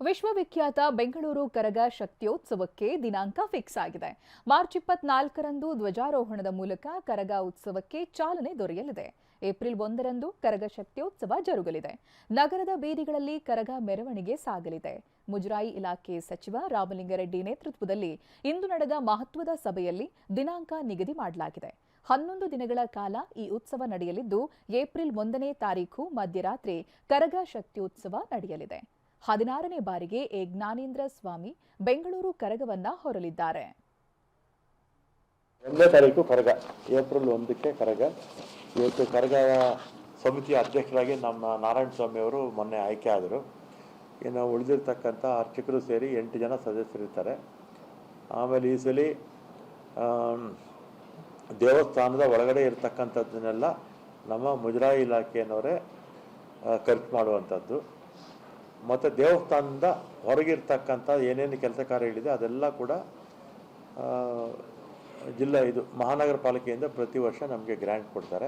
ವಿಶ್ವವಿಖ್ಯಾತ ಬೆಂಗಳೂರು ಕರಗ ಶಕ್ತಿಯೋತ್ಸವಕ್ಕೆ ದಿನಾಂಕ ಫಿಕ್ಸ್ ಆಗಿದೆ. ಮಾರ್ಚ್ 24ರಂದು ಧ್ವಜಾರೋಹಣದ ಮೂಲಕ ಕರಗ ಉತ್ಸವಕ್ಕೆ ಚಾಲನೆ ದೊರೆಯಲಿದೆ. ಏಪ್ರಿಲ್ 1ರಂದು ಕರಗ ಶಕ್ತಿಯೋತ್ಸವ ಜರುಗಲಿದೆ. ನಗರದ ಬೀದಿಗಳಲ್ಲಿ ಕರಗ ಮೆರವಣಿಗೆ ಸಾಗಲಿದೆ. ಮುಜರಾಯಿ ಇಲಾಖೆ ಸಚಿವ ರಾಮಲಿಂಗಾರೆಡ್ಡಿ ನೇತೃತ್ವದಲ್ಲಿ ಇಂದು ನಡೆದ ಮಹತ್ವದ ಸಭೆಯಲ್ಲಿ ದಿನಾಂಕ ನಿಗದಿ ಮಾಡಲಾಗಿದೆ. 11 ದಿನಗಳ ಕಾಲ ಈ ಉತ್ಸವ ನಡೆಯಲಿದ್ದು, ಏಪ್ರಿಲ್ 1ನೇ ತಾರೀಖು ಮಧ್ಯರಾತ್ರಿ ಕರಗ ಶಕ್ತಿಯೋತ್ಸವ ನಡೆಯಲಿದೆ. 16ನೇ ಬಾರಿಗೆ ಜ್ಞಾನೇಂದ್ರ ಸ್ವಾಮಿ ಬೆಂಗಳೂರು ಕರಗವನ್ನ ಹೊರಲಿದ್ದಾರೆ. 1ನೇ ತಾರೀಕು ಕರಗ, ಏಪ್ರಿಲ್ 1ಕ್ಕೆ ಕರಗ. ಇವತ್ತು ಕರಗ ಸಮಿತಿಯ ಅಧ್ಯಕ್ಷರಾಗಿ ನಮ್ಮ ನಾರಾಯಣ ಸ್ವಾಮಿ ಅವರು ಮೊನ್ನೆ ಆಯ್ಕೆ ಆದರು. ಇನ್ನು ಉಳಿದಿರ್ತಕ್ಕಂಥ ಅರ್ಚಕರು ಸೇರಿ 8 ಜನ ಸದಸ್ಯರಿರ್ತಾರೆ. ಆಮೇಲೆ ಈ ಸಲ ದೇವಸ್ಥಾನದ ಒಳಗಡೆ ಇರ್ತಕ್ಕಂಥದ್ದನ್ನೆಲ್ಲ ನಮ್ಮ ಮುಜರಾಯಿ ಇಲಾಖೆಯವರೇ ಖರ್ಚು ಮಾಡುವಂಥದ್ದು. ಮತ್ತು ದೇವಸ್ಥಾನದಿಂದ ಹೊರಗಿರ್ತಕ್ಕಂಥ ಏನೇನು ಕೆಲಸ ಕಾರ್ಯಗಳಿದೆ ಅದೆಲ್ಲ ಕೂಡ ಮಹಾನಗರ ಪಾಲಿಕೆಯಿಂದ ಪ್ರತಿ ವರ್ಷ ನಮಗೆ ಗ್ರ್ಯಾಂಟ್ ಕೊಡ್ತಾರೆ.